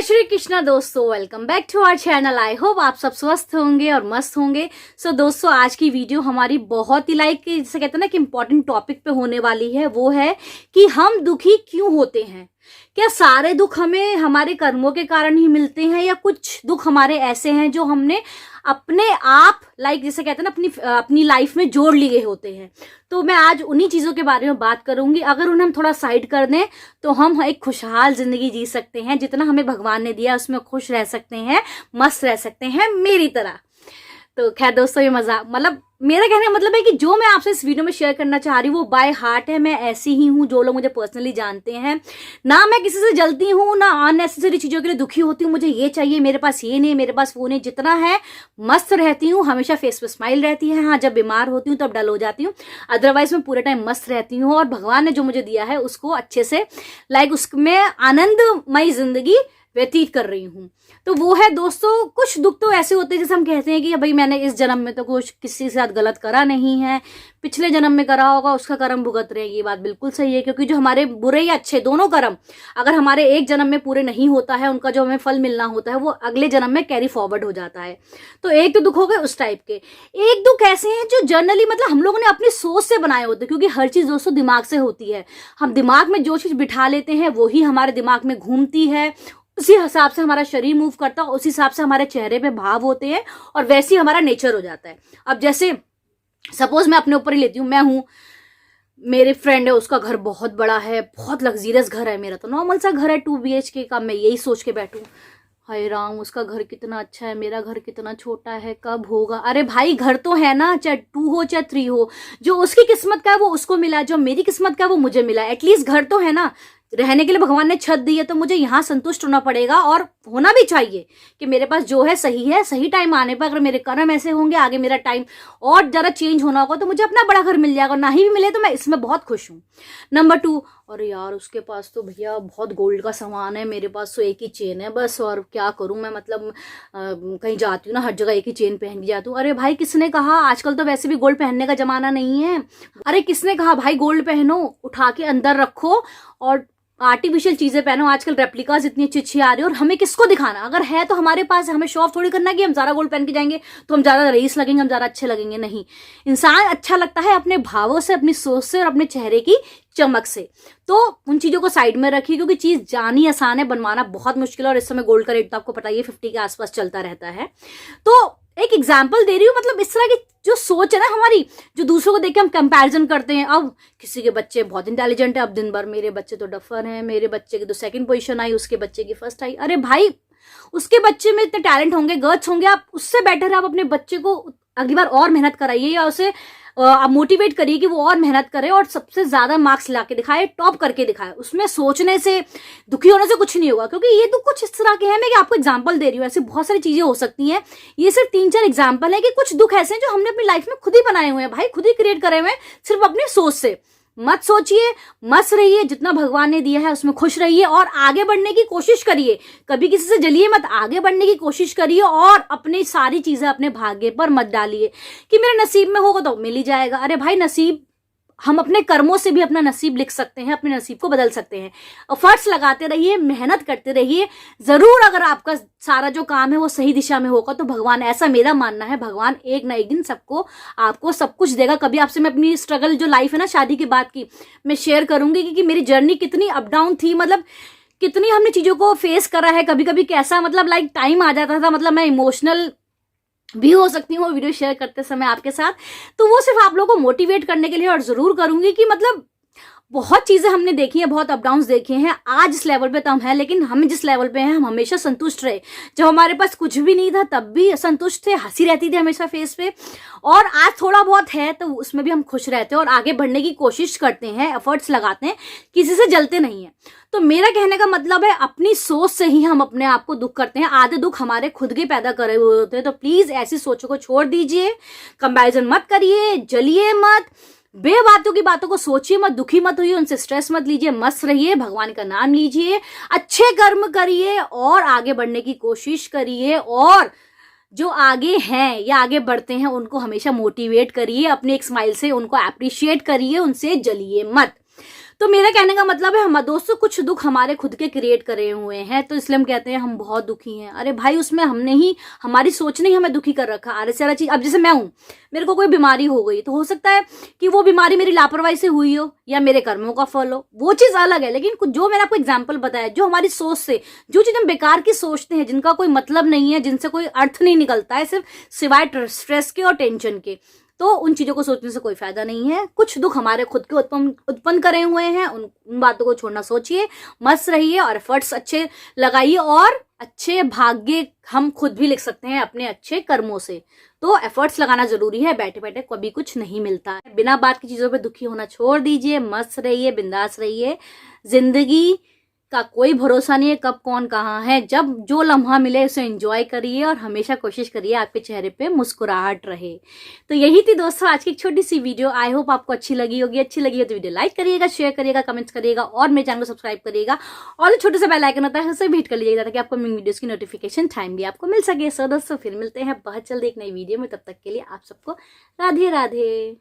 श्री कृष्णा दोस्तों, welcome back to our channel. I hope आप सब स्वस्थ होंगे और मस्त होंगे। दोस्तों, आज की वीडियो हमारी बहुत ही जैसे कहते हैं ना कि इम्पोर्टेंट टॉपिक पे होने वाली है। वो है कि हम दुखी क्यों होते हैं। क्या सारे दुख हमें हमारे कर्मों के कारण ही मिलते हैं, या कुछ दुख हमारे ऐसे हैं जो हमने अपने आप जैसे कहते हैं ना अपनी लाइफ में जोड़ लिए होते हैं। तो मैं आज उन्हीं चीजों के बारे में बात करूंगी। अगर उन्हें हम थोड़ा साइड कर दें तो हम एक खुशहाल जिंदगी जी सकते हैं। जितना हमें भगवान ने दिया उसमें खुश रह सकते हैं, मस्त रह सकते हैं, मेरी तरह। तो खैर दोस्तों, ये मजाक मेरा कहने का मतलब है कि जो मैं आपसे इस वीडियो में शेयर करना चाह रही हूँ वो बाय हार्ट है। मैं ऐसी ही हूँ, जो लोग मुझे पर्सनली जानते हैं। ना मैं किसी से जलती हूँ, ना अननेसेसरी चीजों के लिए दुखी होती हूँ। मुझे ये चाहिए, मेरे पास ये नहीं, मेरे पास वो नहीं। जितना है मस्त रहती हूँ, हमेशा फेस पे स्माइल रहती है। हाँ, जब बीमार होती हूँ तब डल हो जाती हूँ, अदरवाइज मैं पूरे टाइम मस्त रहती हूँ। और भगवान ने जो मुझे दिया है उसको अच्छे से उसमें आनंदमयी जिंदगी व्यतीत कर रही हूँ। तो वो है दोस्तों, कुछ दुख तो ऐसे होते हैं जैसे हम कहते हैं कि भाई मैंने इस जन्म में तो कुछ किसी के साथ गलत करा नहीं है, पिछले जन्म में करा होगा उसका कर्म भुगत रहे हैं। ये बात बिल्कुल सही है, क्योंकि जो हमारे बुरे या अच्छे दोनों कर्म अगर हमारे एक जन्म में पूरे नहीं होता है, उनका जो हमें फल मिलना होता है वो अगले जन्म में कैरी फॉरवर्ड हो जाता है। तो एक तो दुख हो गए उस टाइप के। एक दुख ऐसे हैं जो जनरली हम लोगों ने अपनी सोच से बनाए होते हैं, क्योंकि हर चीज दोस्तों दिमाग से होती है। हम दिमाग में जो चीज बिठा लेते हैं वही हमारे दिमाग में घूमती है, उसी हिसाब से हमारा शरीर मूव करता है, उसी हिसाब से हमारे चेहरे पे भाव होते हैं और वैसे ही हमारा नेचर हो जाता है। अब जैसे सपोज मैं अपने ऊपर ही लेती हूँ, मैं हूँ, मेरे फ्रेंड है, उसका घर बहुत बड़ा है, बहुत लग्जरियस घर है। मेरा तो नॉर्मल सा घर है 2 BHK का। मैं यही सोच के बैठूं, हाय राम उसका घर कितना अच्छा है, मेरा घर कितना छोटा है, कब होगा। अरे भाई, घर तो है ना, चाहे 2 हो चाहे 3 हो। जो उसकी किस्मत का है वो उसको मिला, जो मेरी किस्मत का है वो मुझे मिला। एटलीस्ट घर तो है ना, रहने के लिए भगवान ने छत दी है, तो मुझे यहाँ संतुष्ट होना पड़ेगा। और होना भी चाहिए कि मेरे पास जो है सही टाइम आने पर अगर मेरे कर्म ऐसे होंगे, आगे मेरा टाइम और जरा चेंज होना होगा तो मुझे अपना बड़ा घर मिल जाएगा। ना ही भी मिले तो मैं इसमें बहुत खुश हूँ। नंबर 2, अरे यार उसके पास तो भैया बहुत गोल्ड का सामान है, मेरे पास तो एक ही चेन है बस, और क्या करूं मैं। कहीं जाती हूँ ना, हर जगह एक ही चेन पहन के जाती हूँ। अरे भाई, किसने कहा? आजकल तो वैसे भी गोल्ड पहनने का जमाना नहीं है। अरे किसने कहा भाई गोल्ड पहनो? उठा के अंदर रखो और आर्टिफिशियल चीजें पहनो। आजकल रेप्लिकाज इतनी अच्छी आ रही है, और हमें किसको दिखाना? अगर है तो हमारे पास, हमें शो ऑफ थोड़ी करना है कि हम ज्यादा गोल्ड पहन के जाएंगे तो हम ज्यादा रईस लगेंगे, हम ज्यादा अच्छे लगेंगे। नहीं, इंसान अच्छा लगता है अपने भावों से, अपनी सोच से और अपने चेहरे की चमक से। तो उन चीजों को साइड में रखिए, क्योंकि चीज जानी आसान है, बनवाना बहुत मुश्किल है। और इस समय गोल्ड का रेट तो आपको पता ही है 50 के आसपास चलता रहता है। तो एक एग्जाम्पल दे रही हूँ, इस तरह की जो सोच है ना हमारी, जो दूसरों को देख के हम कंपैरिजन करते हैं। अब किसी के बच्चे बहुत इंटेलिजेंट है, अब दिन भर मेरे बच्चे तो डफर हैं, मेरे बच्चे की तो 2nd पोजीशन आई, उसके बच्चे की 1st आई। अरे भाई, उसके बच्चे में इतने टैलेंट होंगे, गट्स होंगे, आप उससे बेटर है आप अपने बच्चे को अगली बार और मेहनत कराइए, या उसे आप मोटिवेट करिए कि वो और मेहनत करे और सबसे ज्यादा मार्क्स ला के दिखाए, टॉप करके दिखाए। उसमें सोचने से, दुखी होने से कुछ नहीं होगा, क्योंकि ये तो कुछ इस तरह के हैं। मैं आपको एग्जांपल दे रही हूँ, ऐसी बहुत सारी चीजें हो सकती हैं। ये सिर्फ 3-4 एग्जांपल है कि कुछ दुख ऐसे हैं जो हमने अपनी लाइफ में खुद ही बनाए हुए हैं भाई, खुद ही क्रिएट करे हुए हैं, सिर्फ अपनी सोच से। मत सोचिए, मस्त रहिए, जितना भगवान ने दिया है उसमें खुश रहिए और आगे बढ़ने की कोशिश करिए। कभी किसी से जलिए मत, आगे बढ़ने की कोशिश करिए और अपनी सारी चीजें अपने भाग्य पर मत डालिए कि मेरे नसीब में होगा तो मिल ही जाएगा। अरे भाई, नसीब, हम अपने कर्मों से भी अपना नसीब लिख सकते हैं, अपने नसीब को बदल सकते हैं। एफर्ट्स लगाते रहिए, मेहनत करते रहिए। जरूर अगर आपका सारा जो काम है वो सही दिशा में होगा तो भगवान, ऐसा मेरा मानना है, भगवान एक ना एक दिन सबको, आपको सब कुछ देगा। कभी आपसे मैं अपनी स्ट्रगल जो लाइफ है ना शादी के बाद की, मैं शेयर करूंगी कि मेरी जर्नी कितनी अप डाउन थी, कितनी हमने चीजों को फेस करा है। कभी कभी कैसा टाइम आ जाता था, मैं इमोशनल भी हो सकती हूँ वीडियो शेयर करते समय आपके साथ। तो वो सिर्फ आप लोगों को मोटिवेट करने के लिए, और जरूर करूंगी कि बहुत चीजें हमने देखी हैं, बहुत अप डाउन्स देखे हैं। आज इस लेवल पे तो हम हैं, लेकिन हम जिस लेवल पे हैं हम हमेशा संतुष्ट रहे। जब हमारे पास कुछ भी नहीं था तब भी संतुष्ट थे, हंसी रहती थी हमेशा फेस पे। और आज थोड़ा बहुत है तो उसमें भी हम खुश रहते हैं और आगे बढ़ने की कोशिश करते हैं, एफर्ट्स लगाते हैं, किसी से जलते नहीं है। तो मेरा कहने का मतलब है, अपनी सोच से ही हम अपने आप को दुख करते हैं। आधे दुख हमारे खुद के पैदा करे हुए होते हैं। तो प्लीज ऐसी सोचों को छोड़ दीजिए, कंपैरिजन मत करिए, जलिए मत, बेबातों की बातों को सोचिए मत, दुखी मत होइए, उनसे स्ट्रेस मत लीजिए, मस्त रहिए, भगवान का नाम लीजिए, अच्छे कर्म करिए और आगे बढ़ने की कोशिश करिए। और जो आगे हैं या आगे बढ़ते हैं उनको हमेशा मोटिवेट करिए, अपने एक स्माइल से उनको अप्रिशिएट करिए, उनसे जलिए मत। तो मेरा कहने का मतलब है, हम दोस्तों कुछ दुख हमारे खुद के क्रिएट करे हुए हैं, तो इसलिए हम कहते हैं हम बहुत दुखी हैं। अरे भाई, उसमें हमने ही, हमारी सोच ने ही हमें दुखी कर रखा। अरे सारा चीज, अब जैसे मैं हूं, मेरे को कोई बीमारी हो गई, तो हो सकता है कि वो बीमारी मेरी लापरवाही से हुई हो या मेरे कर्मों का फल हो, वो चीज अलग है। लेकिन जो मैंने आपको एग्जाम्पल बताया, जो हमारी सोच से, जो चीज हम बेकार की सोचते हैं, जिनका कोई मतलब नहीं है, जिनसे कोई अर्थ नहीं निकलता है, सिर्फ सिवाय स्ट्रेस के और टेंशन के, तो उन चीजों को सोचने से कोई फायदा नहीं है। कुछ दुख हमारे खुद के उत्पन्न करे हुए हैं, उन बातों को छोड़ना, सोचिए, मस्त रहिए और एफर्ट्स अच्छे लगाइए, और अच्छे भाग्य हम खुद भी लिख सकते हैं अपने अच्छे कर्मों से। तो एफर्ट्स लगाना जरूरी है, बैठे बैठे कभी कुछ नहीं मिलता है। बिना बात की चीजों पे दुखी होना छोड़ दीजिए, मस्त रहिए, बिंदास रहिए। जिंदगी का कोई भरोसा नहीं है कब कौन कहाँ है। जब जो लम्हा मिले उसे एंजॉय करिए और हमेशा कोशिश करिए आपके चेहरे पे मुस्कुराहट रहे। तो यही थी दोस्तों आज की एक छोटी सी वीडियो। आई होप आपको अच्छी लगी होगी। अच्छी लगी हो तो वीडियो लाइक करिएगा, शेयर करिएगा, कमेंट्स करिएगा और मेरे चैनल को सब्सक्राइब करिएगा। और जो छोटे से बेल आइकन होता है उसे भी हिट कर लीजिएगा ताकि आपको मेरी वीडियोस की नोटिफिकेशन टाइम भी आपको मिल सके। सो दोस्तों फिर मिलते हैं बहुत जल्दी एक नई वीडियो में। तब तक के लिए आप सबको राधे राधे।